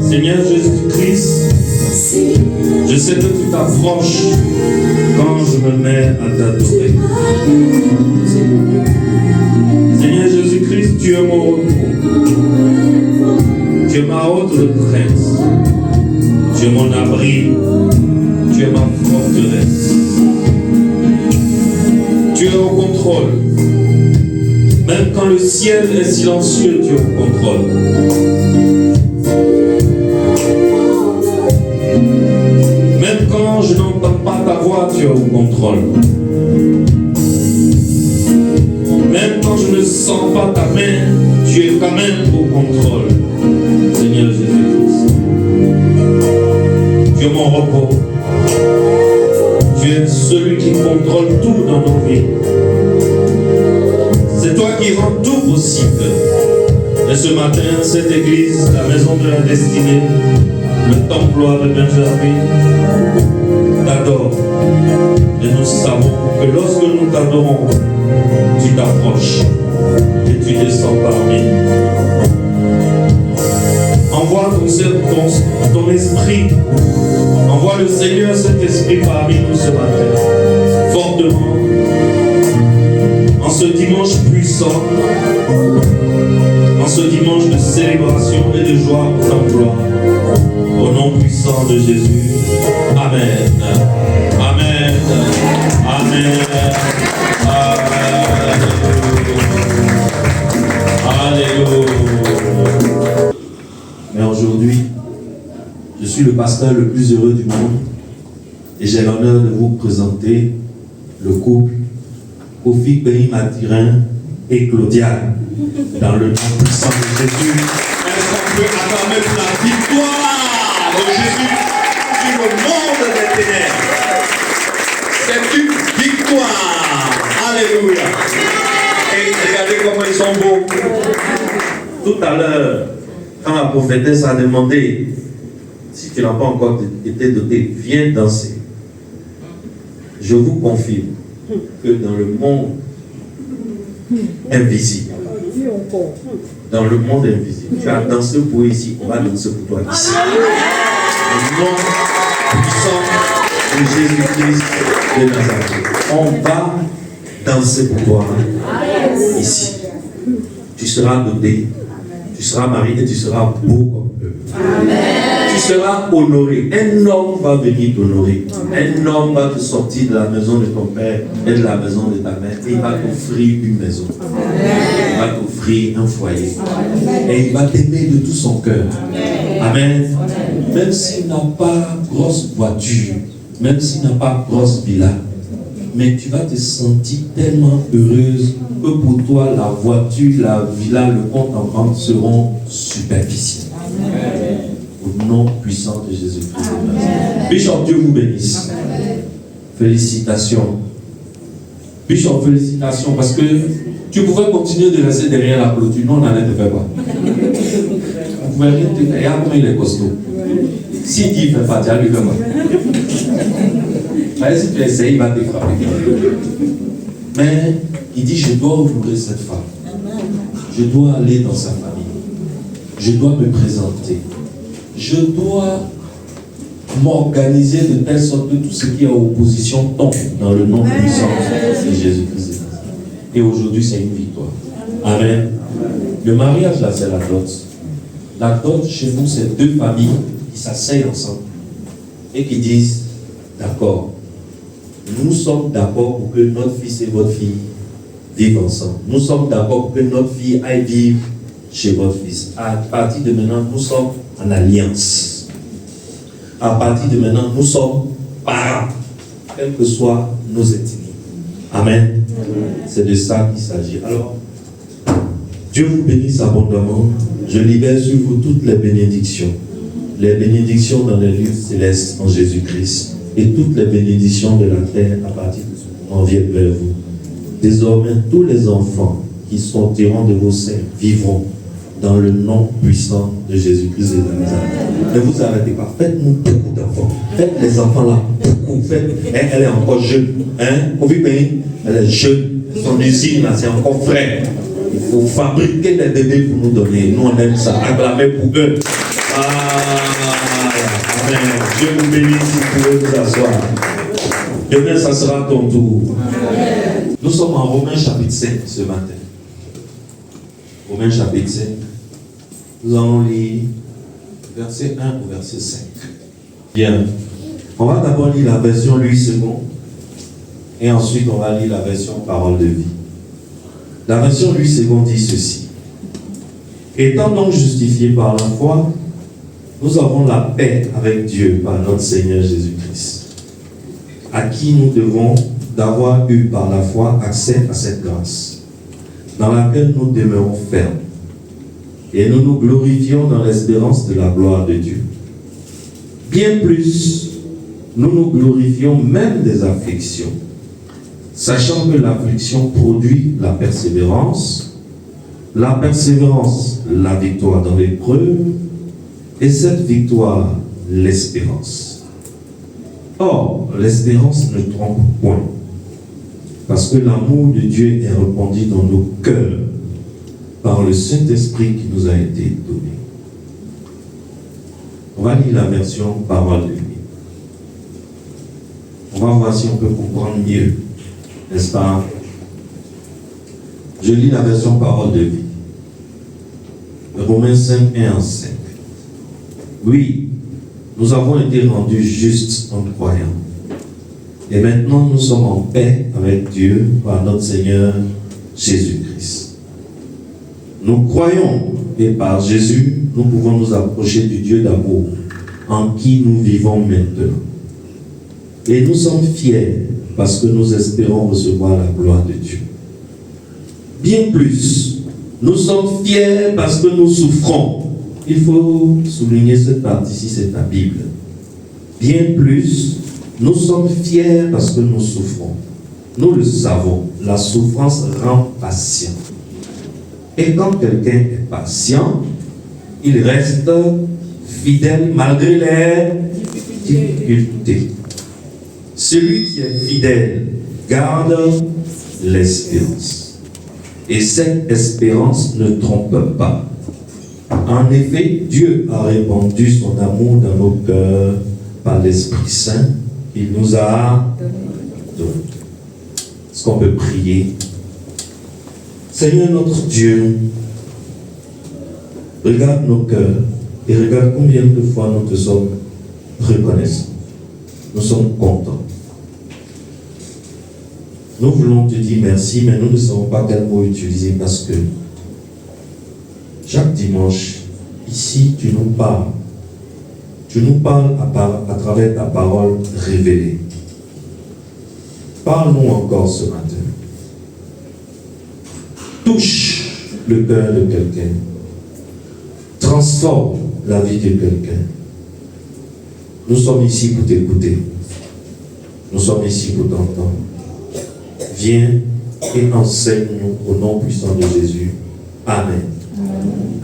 Seigneur Jésus-Christ, je sais que tu t'approches quand je me mets à t'adorer. Seigneur Jésus-Christ, tu es mon repos. Tu es ma haute retraite. Tu es mon abri. Tu es ma forteresse. Tu es au contrôle. Même quand le ciel est silencieux, tu es au contrôle. Même quand je n'entends pas ta voix, tu es au contrôle. Même quand je ne sens pas ta main, tu es quand même au contrôle. Seigneur Jésus-Christ, tu es mon repos. Tu es celui qui contrôle tout dans nos vies. C'est toi qui rends tout possible. Et ce matin, cette église, la maison de la destinée, le temploir de Benjamin, t'adore. Et nous savons que lorsque nous t'adorons, tu t'approches et tu descends parmi nous. Envoie ton esprit. Envoie le Seigneur cet esprit parmi nous ce matin. Fortement. En ce dimanche puissant. En ce dimanche de célébration et de joie pour ta gloire. Au nom puissant de Jésus. Amen. Amen. Amen. Alléluia. Mais aujourd'hui, je suis le pasteur le plus heureux du monde et j'ai l'honneur de vous présenter le couple Kofi Pays Mathurin et Claudia dans le nom puissant de Jésus. Est-ce qu'on peut acclamer pour la victoire de Jésus sur le monde des ténèbres? C'est une victoire. Alléluia. Et regardez comment ils sont beaux. Tout à l'heure, quand la prophétesse a demandé, si tu n'as pas encore été doté, viens danser. Je vous confirme que dans le monde invisible, dans le monde invisible, tu as dansé pour ici, on va danser pour toi ici. Au nom puissant de Jésus-Christ de Nazareth, on va danser pour toi ici. Tu seras doté. Tu seras marié et tu seras beau comme eux. Tu seras honoré. Un homme va venir t'honorer. Un homme va te sortir de la maison de ton père et de la maison de ta mère et il va t'offrir une maison. Il va t'offrir un foyer. Et il va t'aimer de tout son cœur. Amen. Même s'il n'a pas grosse voiture, même s'il n'a pas grosse villa, mais tu vas te sentir tellement heureuse que pour toi, la voiture, la villa, le compte en banque seront superficiels. Au nom puissant de Jésus-Christ. Bishop, Dieu vous bénisse. Félicitations. Bishop, félicitations, parce que tu pouvais continuer de rester derrière la clôture. Nous, on n'allait te faire pas. On pouvait rien te faire. Regarde comment il est costaud. S'il dit, il ne fait pas, tu lui fais pas. Si tu essayes, il va te frapper. Mais il dit, je dois honorer cette femme. Je dois aller dans sa famille. Je dois me présenter. Je dois m'organiser de telle sorte que tout ce qui est opposition tombe dans le nom puissant de Jésus-Christ. Et aujourd'hui, c'est une victoire. Amen. Le mariage, là, c'est la dot. La dot, chez nous, c'est deux familles qui s'asseyent ensemble et qui disent, d'accord, nous sommes d'accord pour que notre fils et votre fille vivent ensemble. Nous sommes d'accord pour que notre fille aille vivre chez votre fils. À partir de maintenant, nous sommes en alliance. À partir de maintenant, nous sommes parents, quelles que soient nos ethnies. Amen. C'est de ça qu'il s'agit. Alors, Dieu vous bénisse abondamment. Je libère sur vous toutes les bénédictions. Les bénédictions dans les lieux célestes en Jésus-Christ. Et toutes les bénédictions de la terre à partir de ce moment viennent vers vous. Désormais, tous les enfants qui sortiront de vos seins vivront dans le nom puissant de Jésus-Christ de Nazareth. Ne vous arrêtez pas. Faites-nous beaucoup d'enfants. Faites les enfants là beaucoup. Elle est encore jeune. Elle est jeune. Son usine là, c'est encore frais. Il faut fabriquer des bébés pour nous donner. Nous, on aime ça. Acclamez pour eux. Amen. Dieu vous bénisse si vous pouvez vous asseoir. Demain, ça sera ton tour. Amen. Nous sommes en Romains chapitre 5 ce matin. Romains chapitre 5. Nous allons lire verset 1 au verset 5. Bien. On va d'abord lire la version Louis II. Et ensuite, on va lire la version Parole de vie. La version Louis II dit ceci. Étant donc justifiés par la foi, nous avons la paix avec Dieu par notre Seigneur Jésus-Christ, à qui nous devons d'avoir eu par la foi accès à cette grâce, dans laquelle nous demeurons fermes, et nous nous glorifions dans l'espérance de la gloire de Dieu. Bien plus, nous nous glorifions même des afflictions, sachant que l'affliction produit la persévérance, la victoire dans l'épreuve, et cette victoire, l'espérance. Or, l'espérance ne trompe point, parce que l'amour de Dieu est répandu dans nos cœurs par le Saint-Esprit qui nous a été donné. On va lire la version parole de vie. On va voir si on peut comprendre mieux, n'est-ce pas? Je lis la version parole de vie. Romains 5, 1 à 5. Oui, nous avons été rendus justes en croyant. Et maintenant, nous sommes en paix avec Dieu par notre Seigneur Jésus-Christ. Nous croyons et par Jésus, nous pouvons nous approcher du Dieu d'amour en qui nous vivons maintenant. Et nous sommes fiers parce que nous espérons recevoir la gloire de Dieu. Bien plus, nous sommes fiers parce que nous souffrons. Il faut souligner cette partie-ci, c'est ta Bible. Bien plus, nous sommes fiers parce que nous souffrons. Nous le savons, la souffrance rend patient. Et quand quelqu'un est patient, il reste fidèle malgré les difficultés. Celui qui est fidèle garde l'espérance. Et cette espérance ne trompe pas. En effet, Dieu a répandu son amour dans nos cœurs par l'Esprit Saint qu'il nous a donné. Est-ce qu'on peut prier? Seigneur notre Dieu, regarde nos cœurs et regarde combien de fois nous te sommes reconnaissants. Nous sommes contents. Nous voulons te dire merci, mais nous ne savons pas quel mot utiliser parce que chaque dimanche, ici, tu nous parles. Tu nous parles à travers ta parole révélée. Parle-nous encore ce matin. Touche le cœur de quelqu'un. Transforme la vie de quelqu'un. Nous sommes ici pour t'écouter. Nous sommes ici pour t'entendre. Viens et enseigne-nous au nom puissant de Jésus. Amen.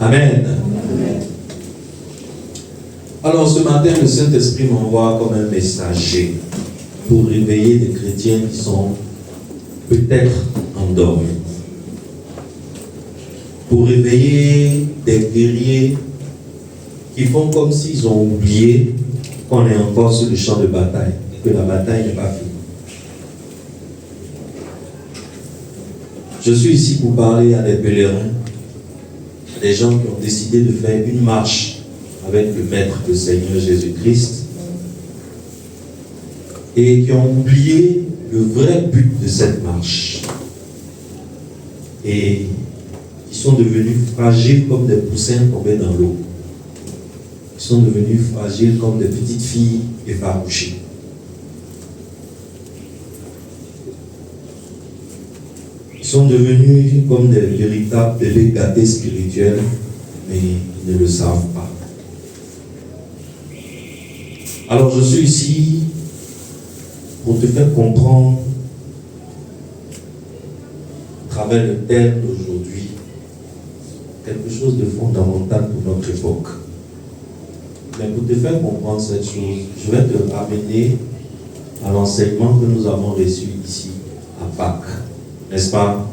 Amen. Amen. Alors ce matin, le Saint-Esprit m'envoie comme un messager pour réveiller des chrétiens qui sont peut-être endormis. Pour réveiller des guerriers qui font comme s'ils ont oublié qu'on est encore sur le champ de bataille et que la bataille n'est pas finie. Je suis ici pour parler à des pèlerins, à des gens qui ont décidé de faire une marche avec le Maître, le Seigneur Jésus-Christ, et qui ont oublié le vrai but de cette marche. Et ils sont devenus fragiles comme des poussins tombés dans l'eau. Ils sont devenus fragiles comme des petites filles effarouchées. Ils sont devenus comme des véritables bébés gâtés spirituels, mais ils ne le savent pas. Alors je suis ici pour te faire comprendre, à travers le thème d'aujourd'hui, quelque chose de fondamental pour notre époque. Mais pour te faire comprendre cette chose, je vais te ramener à l'enseignement que nous avons reçu ici à Pâques. N'est-ce pas?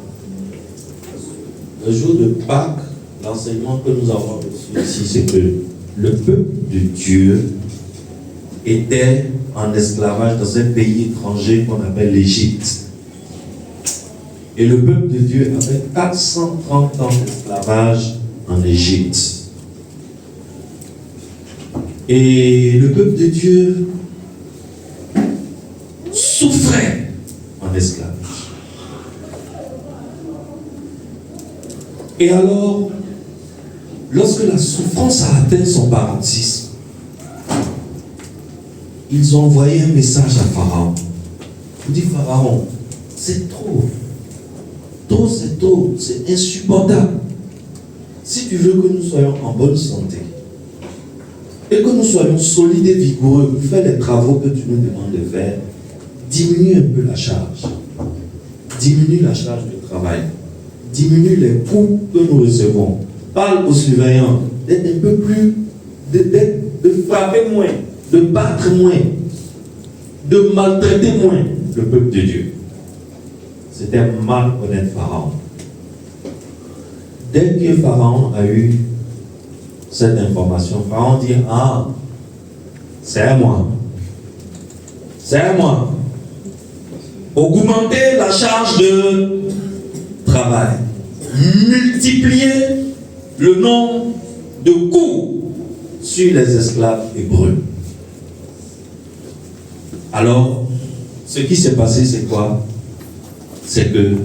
Le jour de Pâques, l'enseignement que nous avons reçu ici, c'est que le peuple de Dieu était en esclavage dans un pays étranger qu'on appelle l'Égypte. Et le peuple de Dieu avait 430 ans d'esclavage en Égypte. Et le peuple de Dieu souffrait en esclavage. Et alors, lorsque la souffrance a atteint son paroxysme, ils ont envoyé un message à Pharaon. Il dit: Pharaon, c'est trop. Trop, c'est trop. C'est insupportable. Si tu veux que nous soyons en bonne santé et que nous soyons solides et vigoureux pour faire les travaux que tu nous demandes de faire, diminue un peu la charge. Diminue la charge de travail. Diminue les coûts que nous recevons. Parle aux surveillants d'être un peu plus, de frapper moins, de battre moins, de maltraiter moins le peuple de Dieu. C'était mal honnête Pharaon. Dès que Pharaon a eu cette information, Pharaon dit: ah, C'est à moi. C'est à moi. Augmenter la charge de travail. Multiplier le nombre de coups sur les esclaves hébreux. Alors, ce qui s'est passé, c'est quoi? C'est que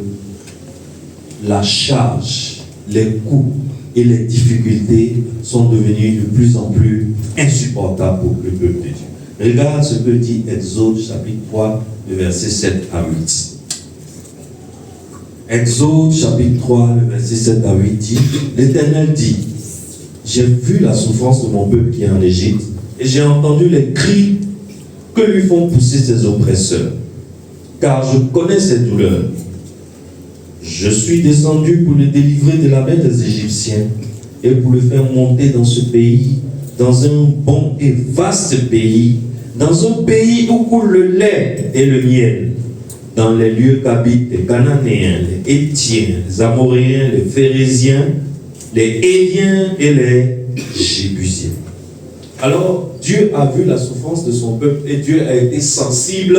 la charge, les coûts et les difficultés sont devenus de plus en plus insupportables pour le peuple de Dieu. Regarde ce que dit Exode chapitre 3, le verset 7 à 8. Exode chapitre 3, le verset 7 à 8 dit, l'Éternel dit, j'ai vu la souffrance de mon peuple qui est en Égypte, et j'ai entendu les cris que lui font pousser ses oppresseurs, car je connais ses douleurs. Je suis descendu pour le délivrer de la main des Égyptiens et pour le faire monter dans ce pays, dans un bon et vaste pays, dans un pays où coule le lait et le miel, dans les lieux qu'habitent les Cananéens, les Héthiens, les Amoréens, les Phérésiens, les Héliens et les Jébusiens. Alors, Dieu a vu la souffrance de son peuple et Dieu a été sensible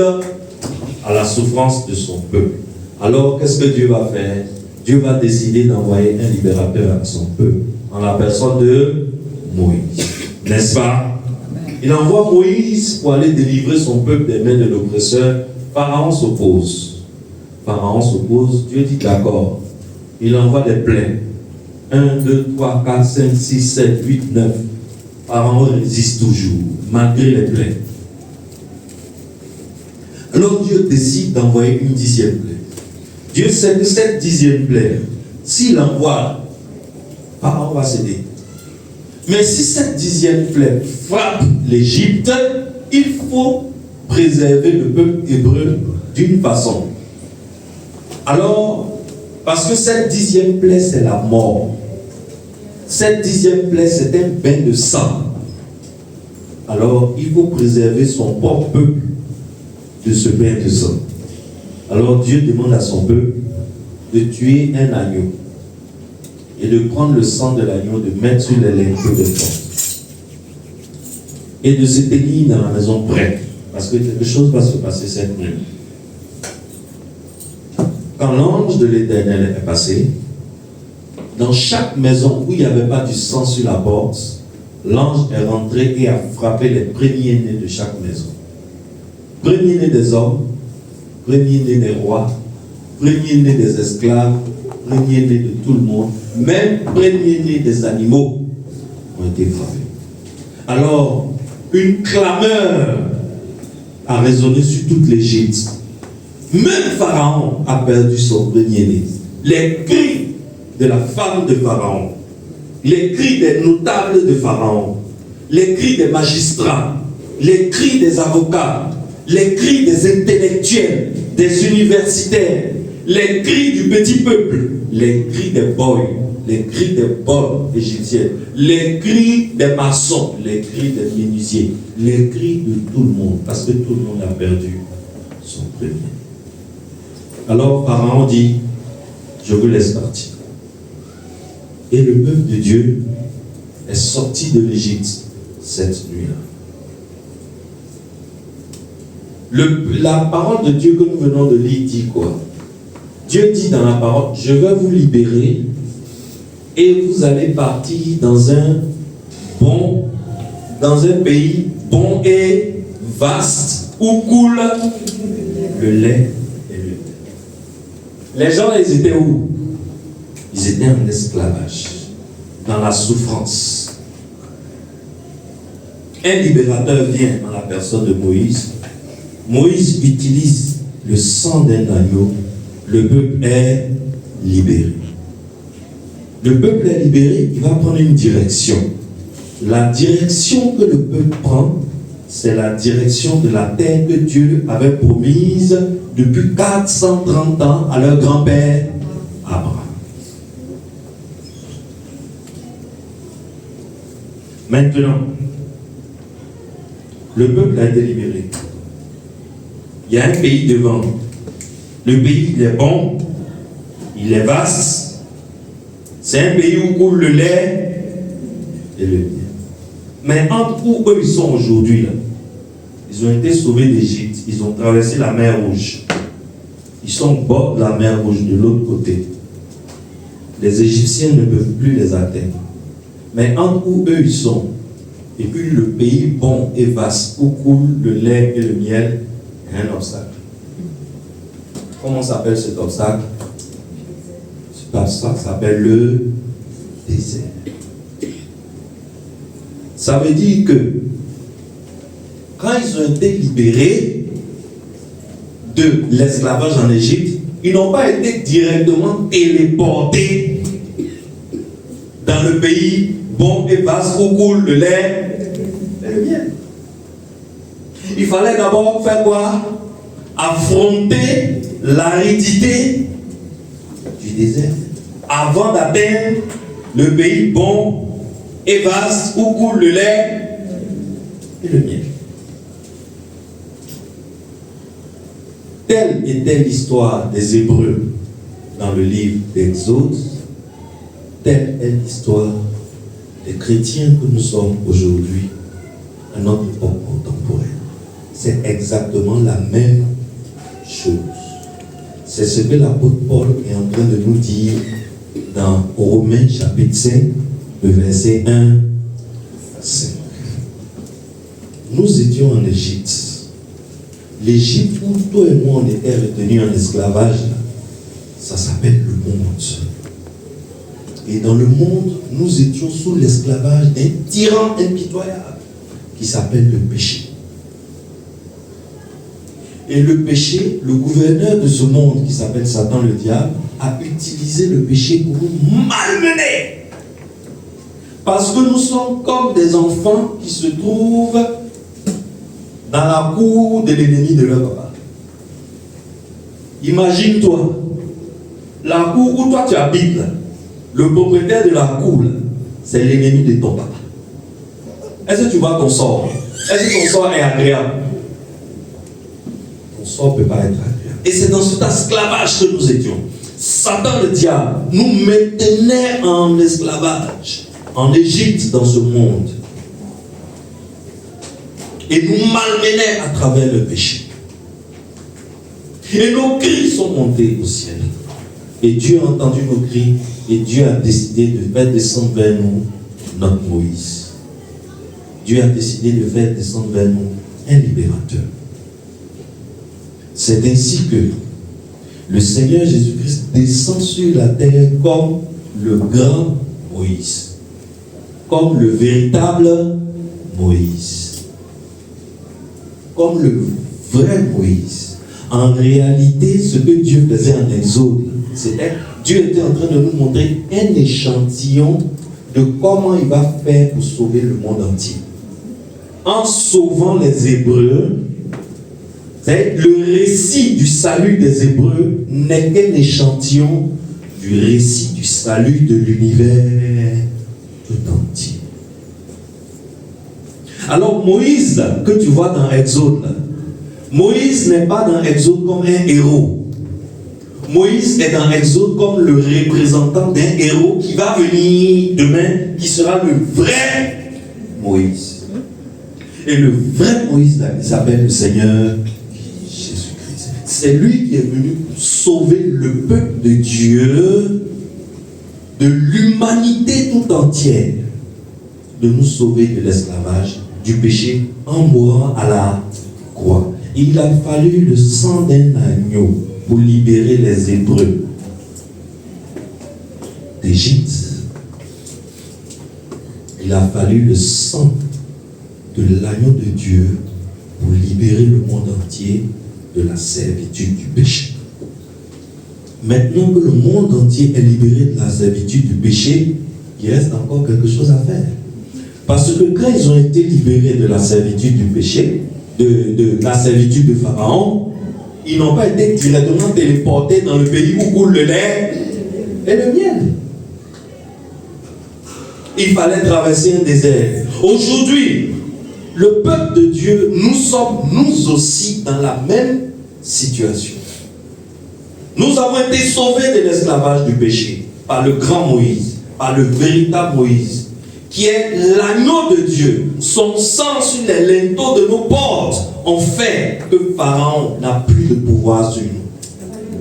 à la souffrance de son peuple. Alors, qu'est-ce que Dieu va faire? Dieu va décider d'envoyer un libérateur à son peuple, en la personne de Moïse. N'est-ce pas? Il envoie Moïse pour aller délivrer son peuple des mains de l'oppresseur. Pharaon s'oppose. Pharaon s'oppose. Dieu dit d'accord. Il envoie des plaintes. 1, 2, 3, 4, 5, 6, 7, 8, 9. Pharaon résiste toujours, malgré les plaintes. Alors Dieu décide d'envoyer une 10e plaie. Dieu sait que cette 10e plaie, s'il envoie, Pharaon va céder. Mais si cette 10e plaie frappe l'Égypte, il faut préserver le peuple hébreu d'une façon. Alors, parce que cette 10e plaie, c'est la mort. Cette 10e plaie, c'est un bain de sang. Alors, il faut préserver son propre peuple de ce bain de sang. Alors, Dieu demande à son peuple de tuer un agneau et de prendre le sang de l'agneau, de mettre sur les linteaux de porte et de se tenir dans la maison prête, parce que quelque chose va se passer cette nuit. Quand l'ange de l'Éternel est passé, dans chaque maison où il n'y avait pas du sang sur la porte, l'ange est rentré et a frappé les premiers-nés de chaque maison. Premiers-nés des hommes, premiers-nés des rois, premiers-nés des esclaves, premiers-nés de tout le monde, même premiers-nés des animaux ont été frappés. Alors, une clameur a résonné sur toute l'Égypte. Même Pharaon a perdu son premier-né. Les cris de la femme de Pharaon, les cris des notables de Pharaon, les cris des magistrats, les cris des avocats, les cris des intellectuels, des universitaires, les cris du petit peuple, les cris des boys, les cris des bonnes égyptiennes, les cris des maçons, les cris des menuisiers, les cris de tout le monde, parce que tout le monde a perdu son premier. Alors Pharaon dit, je vous laisse partir. Et le peuple de Dieu est sorti de l'Égypte cette nuit-là. La parole de Dieu que nous venons de lire dit quoi? Dieu dit dans la parole, je vais vous libérer et vous allez partir dans un pays bon et vaste où coule le lait et le miel. Les gens, ils étaient où? Ils étaient en esclavage, dans la souffrance. Un libérateur vient dans la personne de Moïse. Moïse utilise le sang d'un agneau. Le peuple est libéré. Le peuple est libéré, il va prendre une direction. La direction que le peuple prend, c'est la direction de la terre que Dieu avait promise depuis 430 ans à leur grand-père Abraham. Maintenant, le peuple a été libéré. Il y a un pays devant. Le pays, il est bon, il est vaste. C'est un pays où coule le lait et le miel. Mais entre où eux ils sont aujourd'hui là, Ils ont été sauvés d'Égypte. Ils ont traversé la mer Rouge. Ils sont au bord de la mer Rouge, de l'autre côté. Les Égyptiens ne peuvent plus les atteindre. Mais entre où eux ils sont, et puis le pays bon et vaste, où coule le lait et le miel, il y a un obstacle. Comment s'appelle cet obstacle? Ça s'appelle le désert. Ça veut dire que quand ils ont été libérés de l'esclavage en Égypte, ils n'ont pas été directement téléportés dans le pays bon et vaste où coule le lait et le miel. Il fallait d'abord faire quoi? Affronter l'aridité du désert avant d'atteindre le pays bon et vaste où coule le lait et le miel. Telle était l'histoire des Hébreux dans le livre d'Exode. Telle est l'histoire des chrétiens que nous sommes aujourd'hui à notre époque contemporaine. C'est exactement la même chose. C'est ce que l'apôtre Paul est en train de nous dire dans Romains chapitre 5, le verset 1 à 5. Nous étions en Égypte. L'Égypte où toi et moi on était retenus en esclavage, ça s'appelle le monde. Et dans le monde, nous étions sous l'esclavage d'un tyran impitoyable qui s'appelle le péché. Et le péché, le gouverneur de ce monde qui s'appelle Satan le diable, a utilisé le péché pour nous malmener. Parce que nous sommes comme des enfants qui se trouvent dans la cour de l'ennemi de leur papa. Imagine-toi, la cour où toi tu habites, le propriétaire de la cour, c'est l'ennemi de ton papa. Est-ce que tu vois ton sort? Est-ce que ton sort est agréable? Ton sort ne peut pas être agréable. Et c'est dans cet esclavage que nous étions. Satan le diable nous maintenait en esclavage, en Égypte, dans ce monde. Et nous malmenait à travers le péché. Et nos cris sont montés au ciel. Et Dieu a entendu nos cris. Et Dieu a décidé de faire descendre vers nous notre Moïse. Dieu a décidé de faire descendre vers nous un libérateur. C'est ainsi que le Seigneur Jésus-Christ descend sur la terre comme le grand Moïse. Comme le véritable Moïse. Comme le vrai Moïse. En réalité, ce que Dieu faisait en Exode, c'était Dieu était en train de nous montrer un échantillon de comment il va faire pour sauver le monde entier. En sauvant les Hébreux, le récit du salut des Hébreux n'est qu'un échantillon du récit du salut de l'univers tout entier. Alors Moïse, que tu vois dans Exode, Moïse n'est pas dans Exode comme un héros. Moïse est dans Exode comme le représentant d'un héros qui va venir demain, qui sera le vrai Moïse. Et le vrai Moïse, là, il s'appelle le Seigneur Jésus-Christ. C'est lui qui est venu sauver le peuple de Dieu, de l'humanité tout entière, de nous sauver de l'esclavage, du péché, en mourant à la croix. Il a fallu le sang d'un agneau pour libérer les Hébreux d'Égypte. Il a fallu le sang de l'agneau de Dieu pour libérer le monde entier de la servitude du péché. Maintenant que le monde entier est libéré de la servitude du péché, il reste encore quelque chose à faire. Parce que quand ils ont été libérés de la servitude du péché, de la servitude de Pharaon, ils n'ont pas été directement téléportés dans le pays où coule le lait et le miel. Il fallait traverser un désert. Aujourd'hui, le peuple de Dieu, nous sommes nous aussi dans la même situation. Nous avons été sauvés de l'esclavage du péché par le grand Moïse, par le véritable Moïse, qui est l'agneau de Dieu, son sang sur les linteaux de nos portes, ont fait que Pharaon n'a plus de pouvoir sur nous.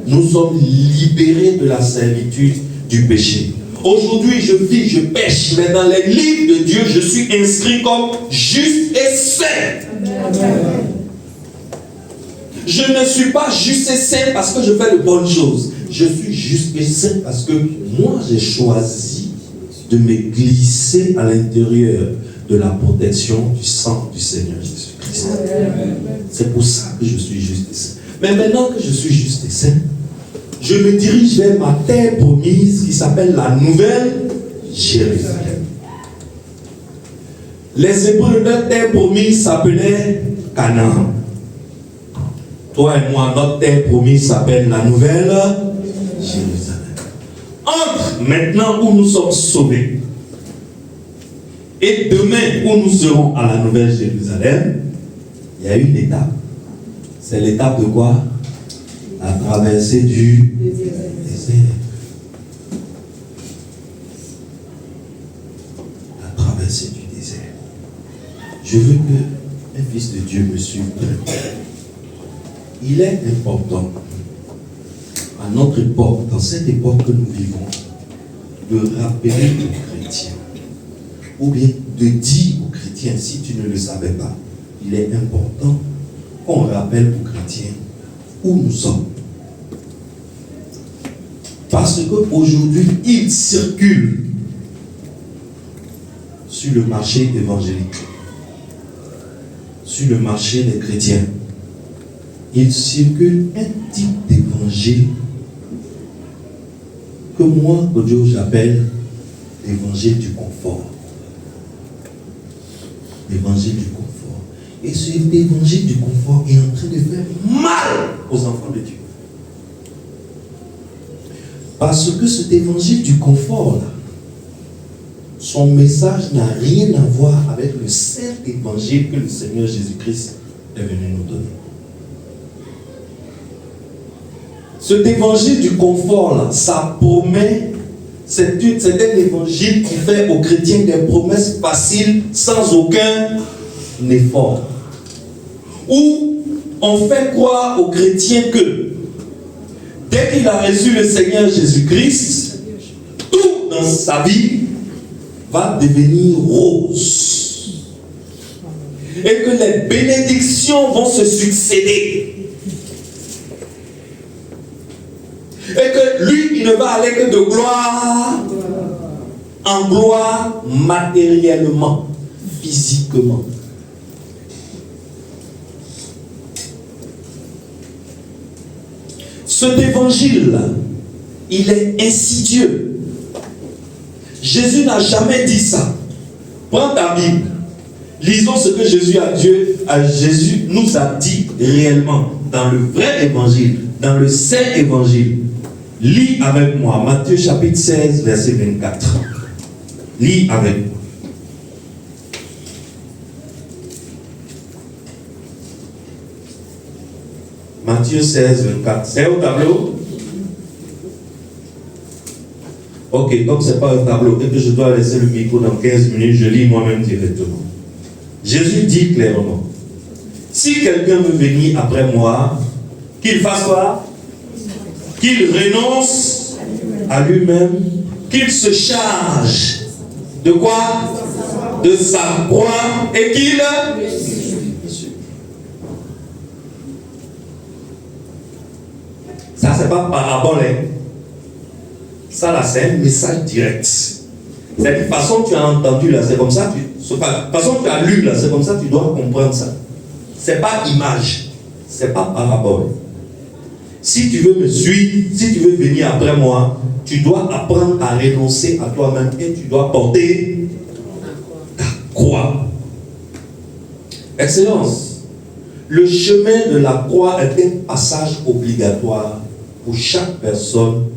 Nous sommes libérés de la servitude du péché. Aujourd'hui, je vis, je pêche, mais dans les livres de Dieu, je suis inscrit comme juste et saint. Je ne suis pas juste et saint parce que je fais de bonnes choses. Je suis juste et saint parce que moi, j'ai choisi de me glisser à l'intérieur de la protection du sang du Seigneur Jésus-Christ. C'est pour ça que je suis juste et saint. Mais maintenant que je suis juste et saint, je me dirige vers ma terre promise qui s'appelle la Nouvelle Jérusalem. Les Hébreux de notre terre promise s'appelaient Canaan. Toi et moi, notre terre promise s'appelle la Nouvelle Jérusalem. Entre maintenant où nous sommes sauvés et demain où nous serons à la Nouvelle Jérusalem, il y a une étape. C'est l'étape de quoi? La traversée du désert. La traversée du désert. Je veux que un fils de Dieu me suive. Il est important, à notre époque, dans cette époque que nous vivons, de rappeler aux chrétiens, ou bien de dire aux chrétiens, si tu ne le savais pas, il est important qu'on rappelle aux chrétiens où nous sommes. Parce qu'aujourd'hui, il circule sur le marché évangélique, sur le marché des chrétiens. Il circule un type d'évangile que moi, Kodjo, j'appelle l'évangile du confort. L'évangile du confort. Et cet évangile du confort est en train de faire mal aux enfants de Dieu. Parce que cet évangile du confort, là, son message n'a rien à voir avec le saint évangile que le Seigneur Jésus-Christ est venu nous donner. Cet évangile du confort, là, ça promet, c'est un évangile qui fait aux chrétiens des promesses faciles sans aucun effort. Où on fait croire aux chrétiens que dès qu'il a reçu le Seigneur Jésus-Christ, tout dans sa vie va devenir rose. Et que les bénédictions vont se succéder. Et que lui, il ne va aller que de gloire en gloire matériellement, physiquement. Cet évangile-là, il est insidieux. Jésus n'a jamais dit ça. Prends ta Bible. Lisons ce que Jésus nous a dit réellement dans le vrai évangile, dans le saint évangile. Lis avec moi Matthieu chapitre 16, verset 24. Lis avec moi. Matthieu 16, 24. C'est au tableau? Ok, comme ce n'est pas un tableau et que je dois laisser le micro dans 15 minutes, je lis moi-même directement. Jésus dit clairement, si quelqu'un veut venir après moi, qu'il fasse quoi? Qu'il renonce à lui-même, qu'il se charge de quoi? De sa croix et qu'il... Ça, c'est pas parabole. Hein. Ça, là, c'est un message direct. C'est de façon tu as entendu, là, c'est comme ça. De façon tu as lu, là, c'est comme ça tu dois comprendre ça. C'est pas image. C'est pas parabole. Si tu veux me suivre, si tu veux venir après moi, tu dois apprendre à renoncer à toi-même et tu dois porter ta croix. Excellence. Le chemin de la croix est un passage obligatoire pour chaque personne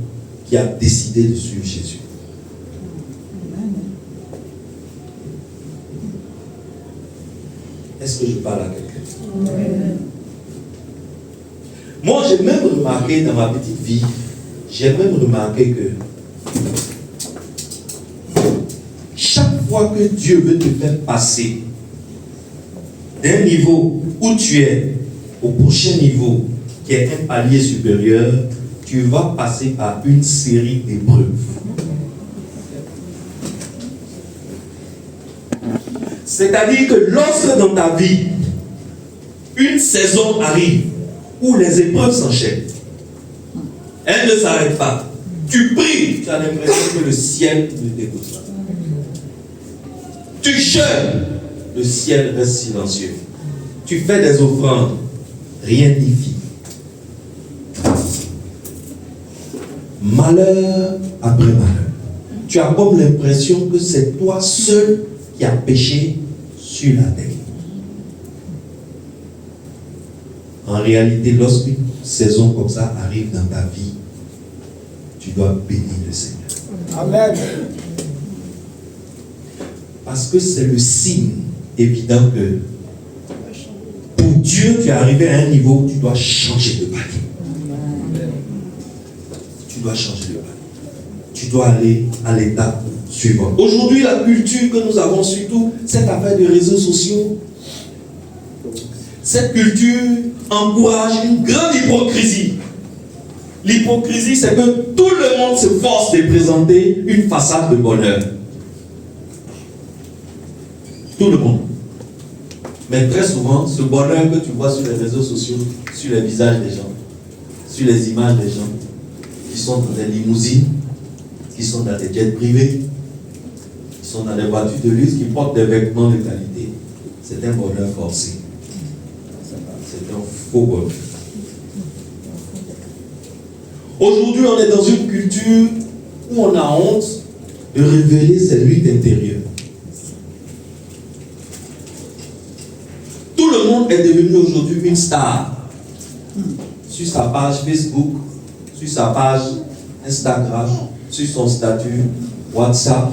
qui a décidé de suivre Jésus. Est-ce que je parle à quelqu'un? Moi, j'ai même remarqué dans ma petite vie, que chaque fois que Dieu veut te faire passer d'un niveau où tu es au prochain niveau, qui est un palier supérieur, tu vas passer par une série d'épreuves. C'est-à-dire que lorsque dans ta vie, une saison arrive où les épreuves s'enchaînent, elles ne s'arrêtent pas. Tu pries, tu as l'impression que le ciel ne t'écoute pas. Tu jeûnes, le ciel reste silencieux. Tu fais des offrandes, rien n'y fit. Malheur après malheur. Tu as comme l'impression que c'est toi seul qui as péché sur la terre. En réalité, lorsqu'une saison comme ça arrive dans ta vie, tu dois bénir le Seigneur. Amen. Parce que c'est le signe évident que pour Dieu, tu es arrivé à un niveau où tu dois changer de palier. Tu dois changer de palier. Tu dois aller à l'étape suivante. Aujourd'hui, la culture que nous avons, surtout cette affaire de réseaux sociaux, cette culture encourage une grande hypocrisie. L'hypocrisie, c'est que tout le monde se force de présenter une façade de bonheur. Tout le monde. Mais très souvent, ce bonheur que tu vois sur les réseaux sociaux, sur les visages des gens, sur les images des gens, qui sont dans des limousines, qui sont dans des jets privés, qui sont dans des voitures de luxe, qui portent des vêtements de qualité, c'est un bonheur forcé. C'est un faux bonheur. Aujourd'hui, on est dans une culture où on a honte de révéler ses luttes intérieures. Tout le monde est devenu aujourd'hui une star. Sur sa page Facebook, sur sa page Instagram, sur son statut WhatsApp.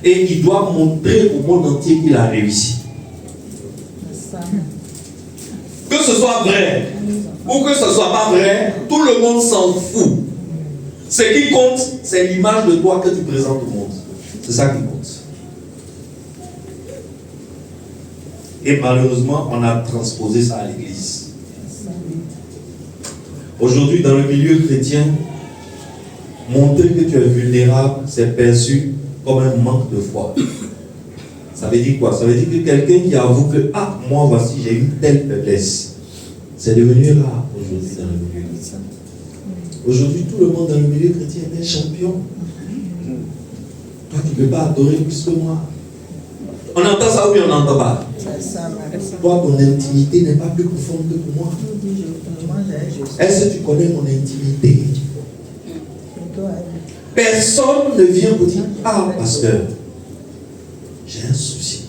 Et il doit montrer au monde entier qu'il a réussi. Que ce soit vrai ou que ce ne soit pas vrai, tout le monde s'en fout. Ce qui compte, c'est l'image de toi que tu présentes au monde. C'est ça qui compte. Et malheureusement, on a transposé ça à l'église. Aujourd'hui, dans le milieu chrétien, montrer que tu es vulnérable, c'est perçu comme un manque de foi. Ça veut dire quoi? Ça veut dire que quelqu'un qui avoue que, ah, moi voici, j'ai une telle faiblesse. C'est devenu rare aujourd'hui dans le milieu chrétien. Aujourd'hui, tout le monde dans le milieu chrétien est un champion. Toi, tu ne peux pas adorer plus que moi. On entend ça ou bien on n'entend pas? Toi, ton intimité n'est pas plus profonde que pour moi. Est-ce que tu connais mon intimité? Personne ne vient vous dire, ah, pasteur, j'ai un souci.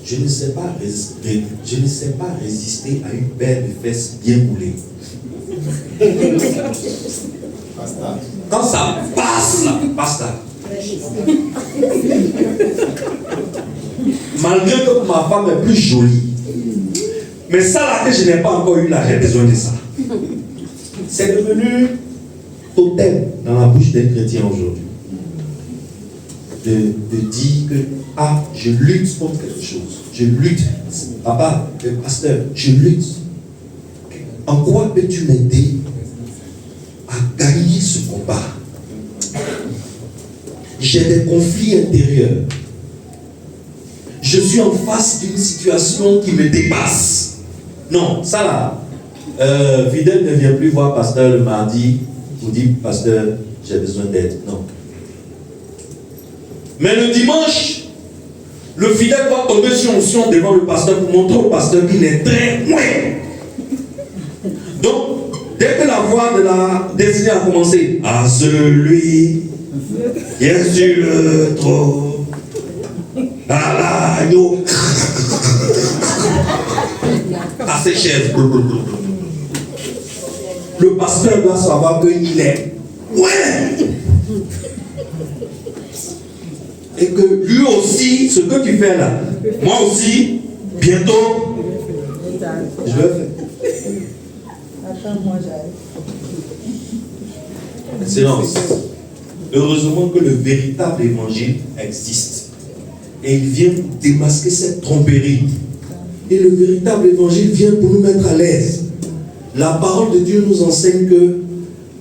Je ne sais pas résister à une paire de fesses bien moulées. Quand ça passe là, basta. Malgré que ma femme est plus jolie. Mais ça là que je n'ai pas encore eu là, j'ai besoin de ça. C'est devenu totem dans la bouche des chrétiens aujourd'hui. De dire que, ah, je lutte contre quelque chose. Je lutte. Papa, le pasteur, je lutte. En quoi peux-tu m'aider à gagner ce combat? J'ai des conflits intérieurs. Je suis en face d'une situation qui me dépasse. Non, ça là, fidèle ne vient plus voir pasteur le mardi pour dire, pasteur, j'ai besoin d'aide. Non. Mais le dimanche, le fidèle va tomber sur onction devant le pasteur pour montrer au pasteur qu'il est très loin. Donc, dès que la voix de la destinée a commencé, à celui qui est sur le trône, à l'agneau, à ses chaises, le pasteur doit savoir qu'il est loin. Et que lui aussi, ce que tu fais là, moi aussi, bientôt, je vais faire. Excellence. Heureusement que le véritable évangile existe. Et il vient démasquer cette tromperie. Et le véritable évangile vient pour nous mettre à l'aise. La parole de Dieu nous enseigne que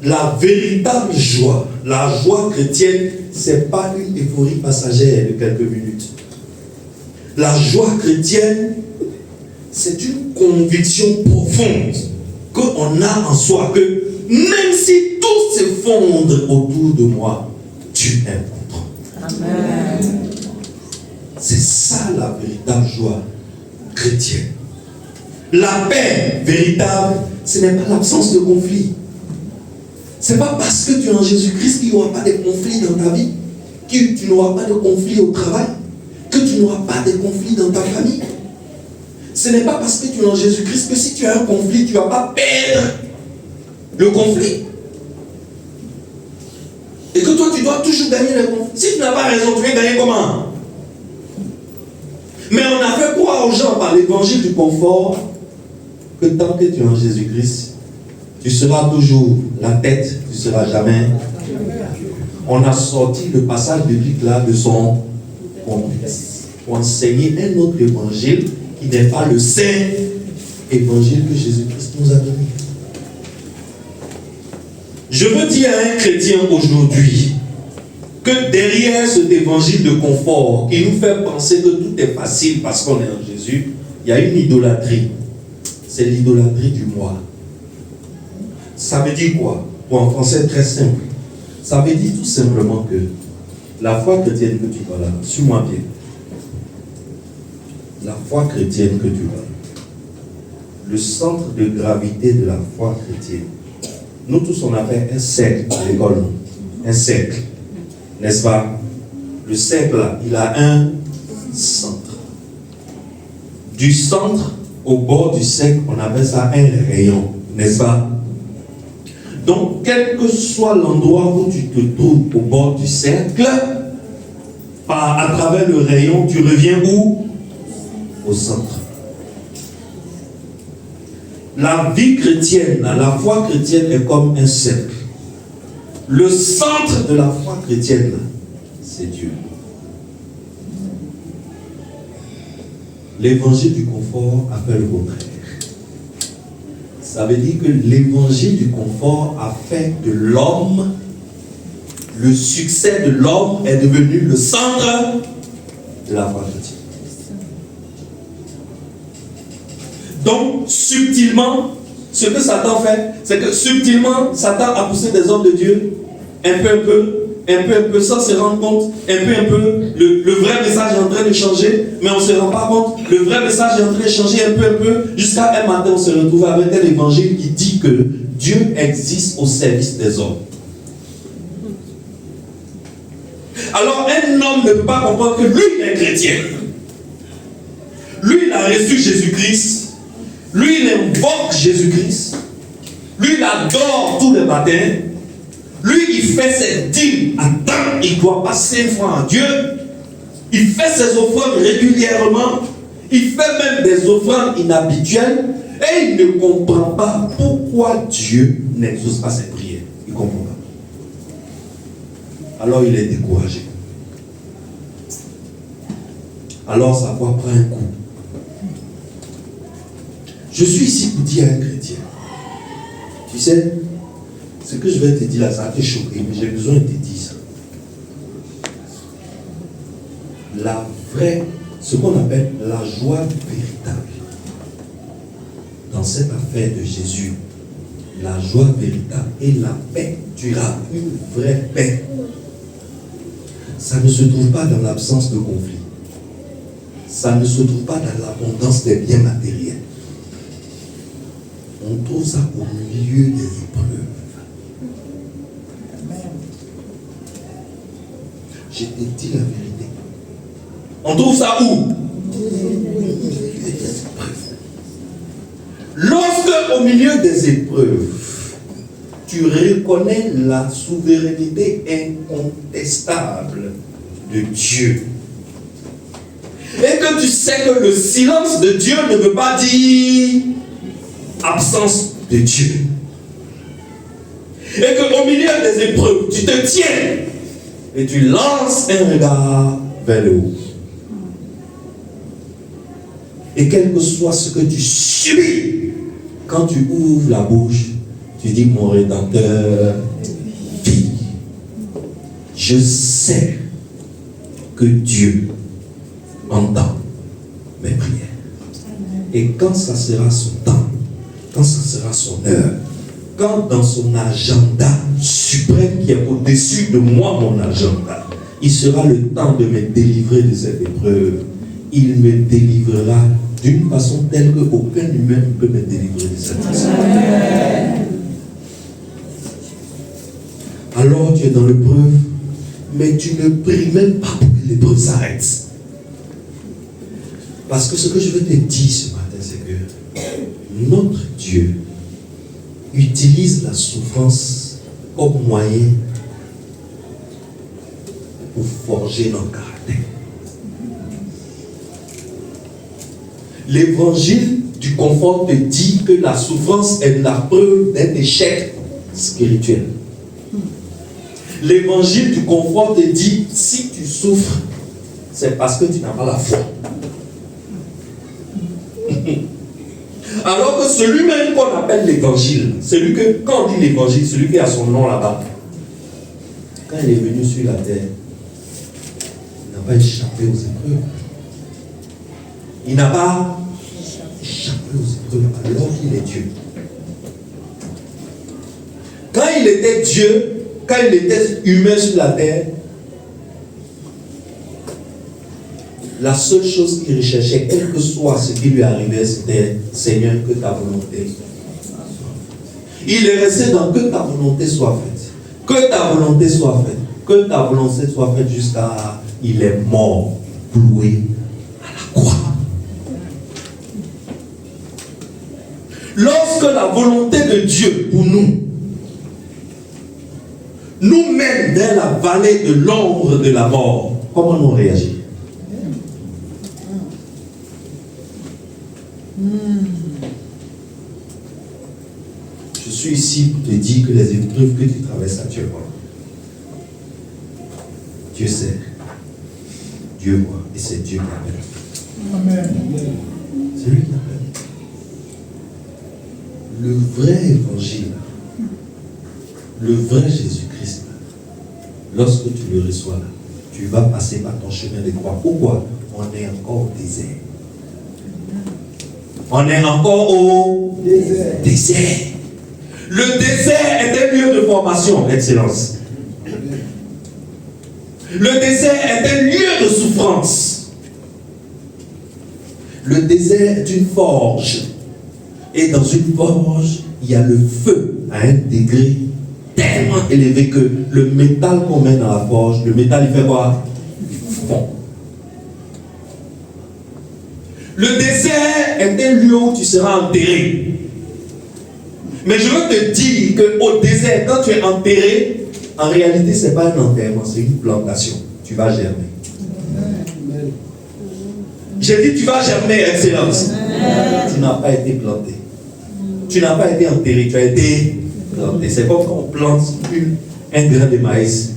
la véritable joie, la joie chrétienne, ce n'est pas une euphorie passagère de quelques minutes. La joie chrétienne, c'est une conviction profonde qu'on a en soi, que même si tout s'effondre autour de moi, Dieu est important. Amen. C'est ça la véritable joie chrétienne. La paix véritable, ce n'est pas l'absence de conflit. Ce n'est pas parce que tu es en Jésus-Christ qu'il n'y aura pas de conflit dans ta vie, que tu n'auras pas de conflit au travail, que tu n'auras pas de conflit dans ta famille. Ce n'est pas parce que tu es en Jésus-Christ que si tu as un conflit, tu ne vas pas perdre le conflit. Et que toi, tu dois toujours gagner le conflit. Si tu n'as pas raison, tu viens gagner comment? Mais on a fait croire aux gens par l'évangile du confort que tant que tu es en Jésus-Christ, tu seras toujours la tête, tu ne seras jamais. On a sorti le passage biblique là de son contexte pour enseigner un autre évangile qui n'est pas le saint évangile que Jésus-Christ nous a donné. Je veux dire à un chrétien aujourd'hui que derrière cet évangile de confort qui nous fait penser que tout est facile parce qu'on est en Jésus, il y a une idolâtrie. C'est l'idolâtrie du moi. Ça veut dire quoi? Pour un français très simple. Ça veut dire tout simplement que la foi chrétienne que tu vas là, suis-moi bien. La foi chrétienne que tu vas là, le centre de gravité de la foi chrétienne, nous tous on appelle un cercle à l'école, un cercle, n'est-ce pas? Le cercle là, il a un centre. Du centre au bord du cercle, on appelle ça un rayon, n'est-ce pas? Donc, quel que soit l'endroit où tu te trouves au bord du cercle, à travers le rayon, tu reviens où? Au centre. La vie chrétienne, la foi chrétienne est comme un cercle. Le centre de la foi chrétienne, c'est Dieu. L'évangile du confort appelle le contraire. Ça veut dire que l'évangile du confort a fait de l'homme, le succès de l'homme est devenu le centre de la foi chrétienne. Donc, subtilement, ce que Satan fait, c'est que subtilement, Satan a poussé des hommes de Dieu, un peu, sans se rendre compte, un peu, le vrai message est en train de changer, mais on ne se rend pas compte, le vrai message est en train de changer un peu, jusqu'à un matin, on se retrouve avec un évangile qui dit que Dieu existe au service des hommes. Alors, un homme ne peut pas comprendre que lui, il est chrétien. Lui, il a reçu Jésus-Christ. Lui, il invoque Jésus-Christ. Lui, il adore tous les matins. Lui, il fait ses dîmes à temps. Il ne doit pas 5 fois à Dieu. Il fait ses offrandes régulièrement. Il fait même des offrandes inhabituelles. Et il ne comprend pas pourquoi Dieu n'exauce pas ses prières. Il ne comprend pas. Alors il est découragé. Alors sa foi prend un coup. Je suis ici pour dire à un chrétien, tu sais, ce que je vais te dire là, ça va te choquer, mais j'ai besoin de te dire ça. La vraie, ce qu'on appelle la joie véritable, dans cette affaire de Jésus, la joie véritable et la paix durable, une vraie paix, ça ne se trouve pas dans l'absence de conflit. Ça ne se trouve pas dans l'abondance des biens matériels. On trouve ça au milieu des épreuves. Je te dis la vérité. On trouve ça où? Lorsque au milieu des épreuves, tu reconnais la souveraineté incontestable de Dieu, et que tu sais que le silence de Dieu ne veut pas dire absence de Dieu, et qu'au milieu des épreuves, tu te tiens et tu lances un regard vers le haut. Et quel que soit ce que tu subis, quand tu ouvres la bouche, tu dis mon Rédempteur vit. Je sais que Dieu entend mes prières. Et quand ça sera son temps, quand ça sera son heure, quand dans son agenda suprême qui est au-dessus de moi, mon agenda, il sera le temps de me délivrer de cette épreuve. Il me délivrera d'une façon telle qu'aucun humain ne peut me délivrer de cette façon. Alors tu es dans l'épreuve, mais tu ne pries même pas pour que l'épreuve s'arrête. Parce que ce que je veux te dire ce matin, c'est que notre Dieu utilise la souffrance comme moyen pour forger notre caractère. L'évangile du confort te dit que la souffrance est la preuve d'un échec spirituel. L'évangile du confort te dit si tu souffres, c'est parce que tu n'as pas la foi. Alors que celui-même qu'on appelle l'évangile, celui que, quand on dit l'évangile, celui qui a son nom là-bas, quand il est venu sur la terre, il n'a pas échappé aux épreuves. Il n'a pas échappé aux épreuves alors qu'il est Dieu. Quand il était Dieu, quand il était humain sur la terre, la seule chose qu'il recherchait, quel que soit ce qui lui arrivait, c'était Seigneur, que ta volonté. Il est resté dans que ta volonté soit faite. Que ta volonté soit faite. Que ta volonté soit faite jusqu'à il est mort, cloué à la croix. Lorsque la volonté de Dieu pour nous mène vers la vallée de l'ombre de la mort, comment nous réagir? Je suis ici pour te dire que les épreuves que tu traverses actuellement, Dieu sait, Dieu voit, et c'est Dieu qui appelle. Amen. C'est lui qui appelle. Le vrai évangile, le vrai Jésus-Christ, lorsque tu le reçois là, tu vas passer par ton chemin de croix. Pourquoi? On est encore au désert. On est encore au désert. Le désert est un lieu de formation, Excellence. Le désert est un lieu de souffrance. Le désert est une forge. Et dans une forge, il y a le feu à un degré tellement élevé que le métal qu'on met dans la forge, le métal il fait quoi? Il fond. Le désert est un lieu où tu seras enterré. Mais je veux te dire qu'au désert, quand tu es enterré, en réalité, ce n'est pas un enterrement, c'est une plantation. Tu vas germer. J'ai dit, tu vas germer, Excellence. Tu n'as pas été planté. Tu n'as pas été enterré, tu as été planté. C'est comme quand on plante un grain de maïs.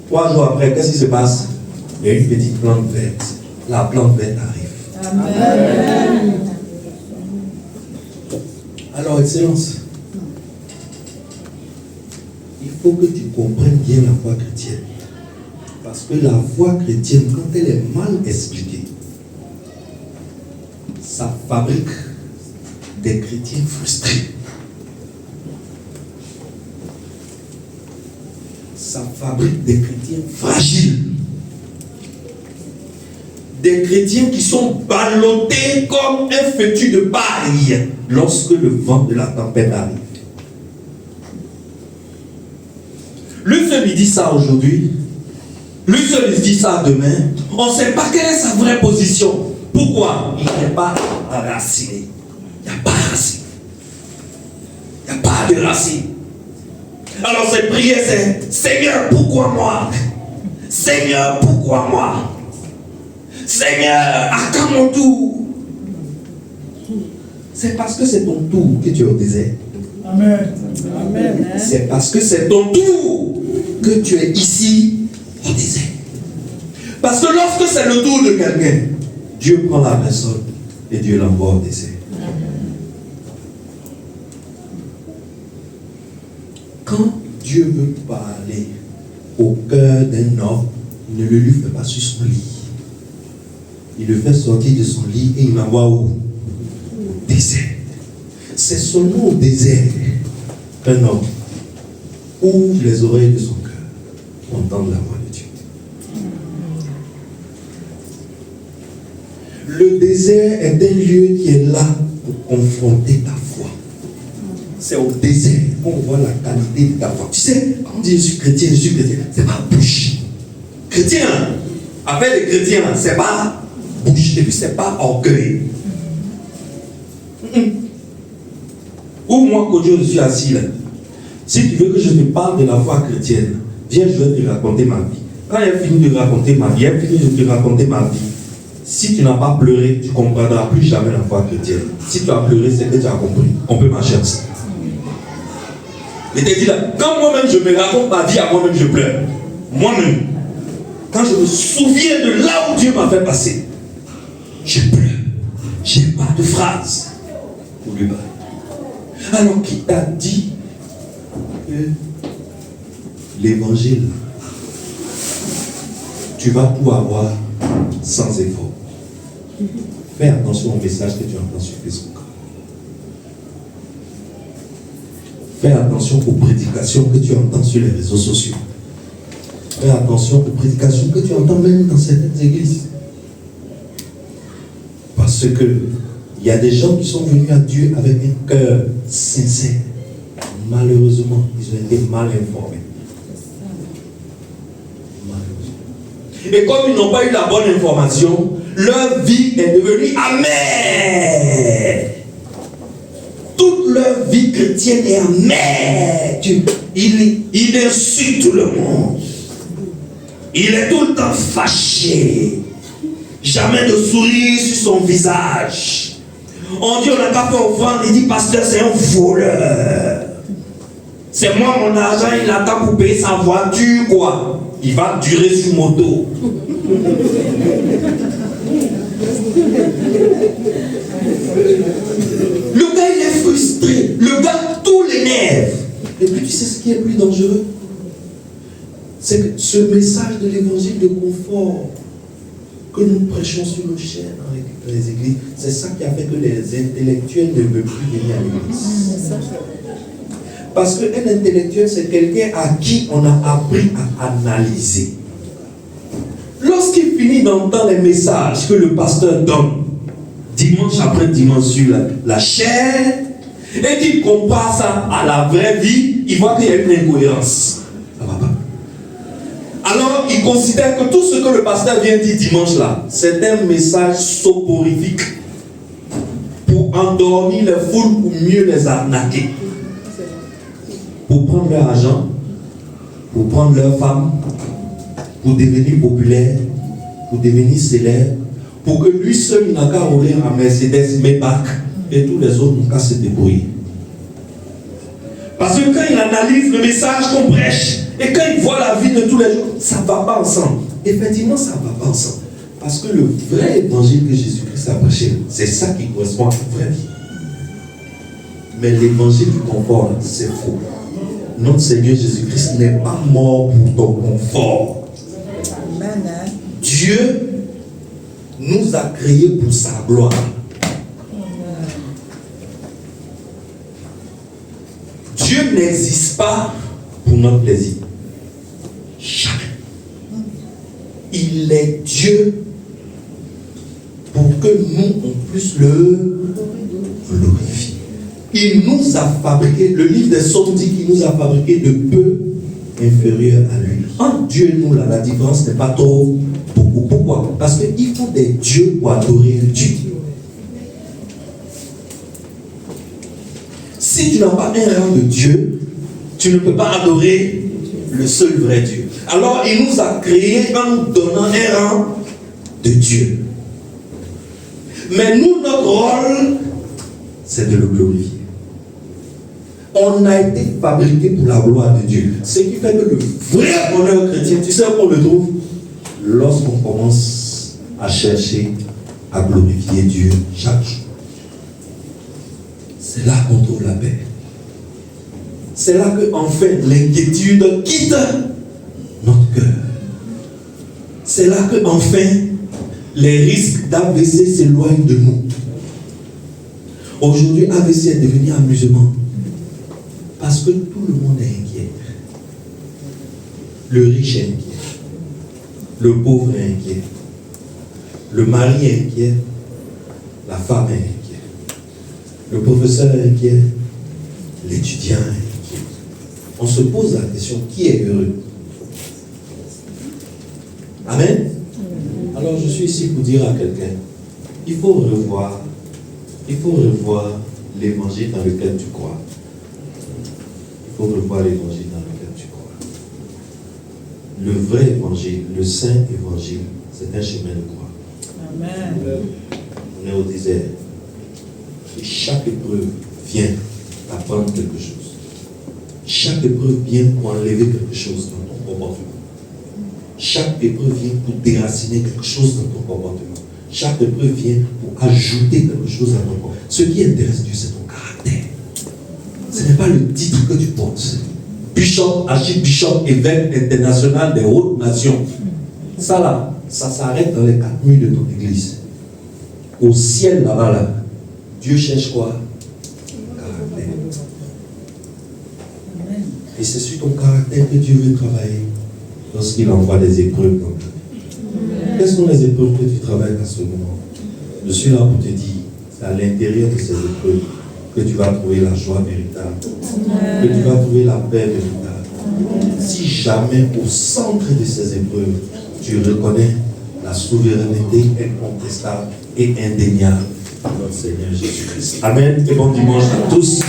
3 jours après, qu'est-ce qui se passe? Il y a une petite plante verte. La plante verte arrive. Amen. Alors, Excellence, il faut que tu comprennes bien la foi chrétienne. Parce que la foi chrétienne, quand elle est mal expliquée, ça fabrique des chrétiens frustrés. Ça fabrique des chrétiens fragiles. Des chrétiens qui sont ballottés comme un fétu de paille lorsque le vent de la tempête arrive. Lui seul il dit ça aujourd'hui, lui seul il dit ça demain. On ne sait pas quelle est sa vraie position. Pourquoi? Il n'est pas enraciné. Il n'y a pas de racine. Il n'y a pas de racine. Alors cette prière c'est Seigneur, pourquoi moi? Seigneur, pourquoi moi? Seigneur, à quand mon tour? C'est parce que c'est ton tour que tu es au désert. Amen. Amen. C'est parce que c'est ton tour que tu es ici au désert. Parce que lorsque c'est le tour de quelqu'un, Dieu prend la personne Et Dieu l'envoie au désert. Quand Dieu veut parler au cœur d'un homme, il ne le lui fait pas sur son lit. Il le fait sortir de son lit et il l'envoie où? Au désert. C'est seulement au désert qu'un homme ouvre les oreilles de son cœur pour entendre la voix de Dieu. Le désert est un lieu qui est là pour confronter ta foi. C'est au désert qu'on voit la qualité de ta foi. Tu sais, quand on dit je suis chrétien, c'est pas bouche. Chrétien, appelle les chrétiens, c'est pas bouche, et puis c'est pas orgueil. Ou moi, Kodjo, je suis assis là. Si tu veux que je te parle de la foi chrétienne, viens, je vais te raconter ma vie. Quand il a fini de raconter ma vie, de te raconter ma vie. Si tu n'as pas pleuré, tu ne comprendras plus jamais la foi chrétienne. Si tu as pleuré, c'est que tu as compris. On peut marcher ensemble. Mais tu dis là, quand moi-même je me raconte ma vie à moi-même, je pleure. Moi-même. Quand je me souviens de là où Dieu m'a fait passer, je pleure. Je n'ai pas de phrase pour lui parler. Alors qui t'a dit que l'évangile, tu vas tout avoir sans effort? Fais attention au message que tu entends sur Facebook. Fais attention aux prédications que tu entends sur les réseaux sociaux. Fais attention aux prédications que tu entends même dans certaines églises. Parce que il y a des gens qui sont venus à Dieu avec un cœur sincère. Malheureusement, ils ont été mal informés. Et comme ils n'ont pas eu la bonne information, leur vie est devenue amère. Toute leur vie chrétienne est amère. Il insulte tout le monde. Il est tout le temps fâché. Jamais de sourire sur son visage. On dit on n'a pas fait offrande, il dit pasteur c'est un voleur. C'est moi mon argent, il attend pour payer sa voiture quoi. Il va durer sur moto. Le gars il est frustré, le gars tout l'énerve. Et puis tu sais ce qui est plus dangereux? C'est que ce message de l'évangile de confort que nous prêchons sur nos chaînes dans les églises, c'est ça qui a fait que les intellectuels ne veulent plus venir à l'église. Parce qu'un intellectuel, c'est quelqu'un à qui on a appris à analyser. Lorsqu'il finit d'entendre les messages que le pasteur donne, dimanche après dimanche sur la chaîne, et qu'il compare ça à la vraie vie, il voit qu'il y a une incohérence. Ça va pas. Alors, il considère que tout ce que le pasteur vient dire dimanche là, c'est un message soporifique pour endormir les foules, pour mieux les arnaquer. Pour prendre leur argent, pour prendre leur femme, pour devenir populaire, pour devenir célèbre, pour que lui seul il n'a qu'à rouler en Mercedes, Maybach, et tous les autres n'ont qu'à se débrouiller. Parce que quand il analyse le message qu'on prêche, et quand il voit la vie de tous les jours, ça ne va pas ensemble. Effectivement, ça ne va pas ensemble. Parce que le vrai évangile que Jésus-Christ a prêché, c'est ça qui correspond à la vraie vie. Mais l'évangile du confort, c'est faux. Notre Seigneur Jésus-Christ n'est pas mort pour ton confort. Dieu nous a créés pour sa gloire. Dieu n'existe pas pour notre plaisir. Jamais. Il est Dieu pour que nous, on puisse le glorifier. Il nous a fabriqué, le livre des Psaumes dit qu'il nous a fabriqué de peu inférieur à lui. Entre Dieu et nous, là, la différence n'est pas trop beaucoup. Pourquoi? Parce qu'il faut des dieux pour adorer Dieu. Si tu n'as pas un rang de Dieu, tu ne peux pas adorer le seul vrai Dieu. Alors il nous a créés en nous donnant un rang de Dieu. Mais nous, notre rôle, c'est de le glorifier. On a été fabriqué pour la gloire de Dieu. Ce qui fait que le vrai bonheur chrétien, tu sais où on le trouve? Lorsqu'on commence à chercher à glorifier Dieu chaque jour. C'est là qu'on trouve la paix. C'est là que, enfin, l'inquiétude quitte notre cœur. C'est là que, enfin, les risques d'AVC s'éloignent de nous. Aujourd'hui, AVC est devenu amusement. Parce que tout le monde est inquiet. Le riche est inquiet. Le pauvre est inquiet. Le mari est inquiet. La femme est inquiet. Le professeur est inquiet. L'étudiant est inquiet. On se pose la question, qui est heureux? Amen. Alors je suis ici pour dire à quelqu'un, il faut revoir l'évangile dans lequel tu crois. Il faut revoir l'évangile dans lequel tu crois. Le vrai évangile, le saint évangile, c'est un chemin de croix. Amen. On est au désert. Et chaque épreuve vient t'apprendre quelque chose. Chaque épreuve vient pour enlever quelque chose dans ton comportement. Chaque épreuve vient pour déraciner quelque chose dans ton comportement. Chaque épreuve vient pour ajouter quelque chose à ton comportement. Ce qui intéresse Dieu, c'est ton caractère. Ce n'est pas le titre que tu portes. Bishop, archibishop, évêque international des hautes nations. Ça là, ça s'arrête dans les 4 murs de ton église. Au ciel là-bas, là, Dieu cherche quoi? Caractère. Et c'est sur ton caractère que Dieu veut travailler lorsqu'il envoie des épreuves dans ta vie. Quelles sont les épreuves que tu travailles à ce moment? Je suis là pour te dire, c'est à l'intérieur de ces épreuves que tu vas trouver la joie véritable, que tu vas trouver la paix véritable. Si jamais au centre de ces épreuves, tu reconnais la souveraineté incontestable et indéniable de notre Seigneur Jésus-Christ. Amen et bon dimanche à tous.